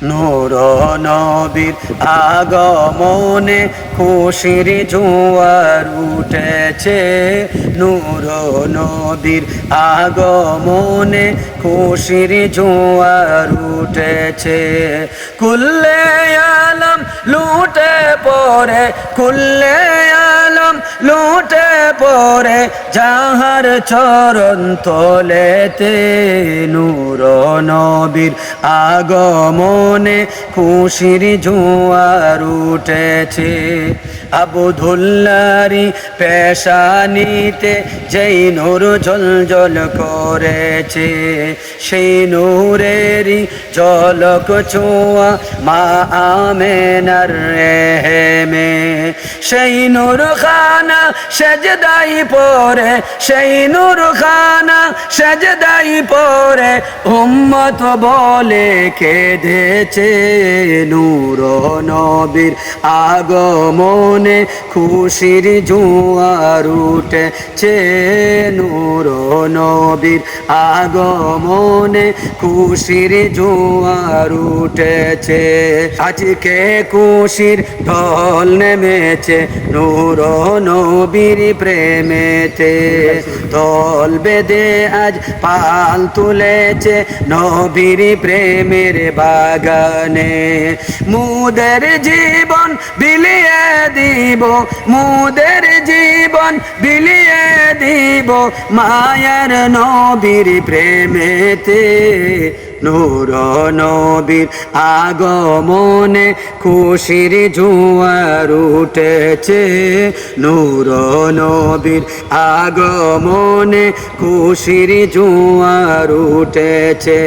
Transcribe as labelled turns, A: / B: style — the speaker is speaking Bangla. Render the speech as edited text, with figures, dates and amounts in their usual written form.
A: নূর নবীর আগমনে খুশির জোয়ার উঠেছে। নূর নবীর আগমনে খুশির জোয়ার উঠেছে। কুল্লে আলম লুটে পড়ে, কুল্লে আলম লুটে পড়ে যাহার চরণ তলেতে। নূর নবীর আগমনে খুশির জোয়ার উঠেছে। আবদুল্লাহরি পেশানিতে যেই নূর জ্বলজ্বল করেছে, সেই নূরেরই ঝলক ছোঁয়া মা আমেনার রেহেমে। সেই নূর খানা সেজদাই পড়ে, সেই নূর খানা সেজদাই পড়ে উম্মত বলে কেঁদেছে। নূর নবীর আগমনে খুশির জোয়ার উঠেছে। নূর নবীর আগমনে খুশির জোয়ার উঠেছে। আজকে খুশির ঢল নেমেছে নূর নবীর প্রেমেতে। দল বেঁধে আজ পাল তুলেছে নবীর প্রেমের বাগানে। মুদের জীবন বিলিয়ে দিব, মুদের জীবন বিলিয়ে দিব মায়ার নবীর প্রেমেতে। নূর নবীর আগমনে খুশির জোয়ার উঠেছে। নূর নবীর আগমনে খুশির জোয়ার উঠেছে।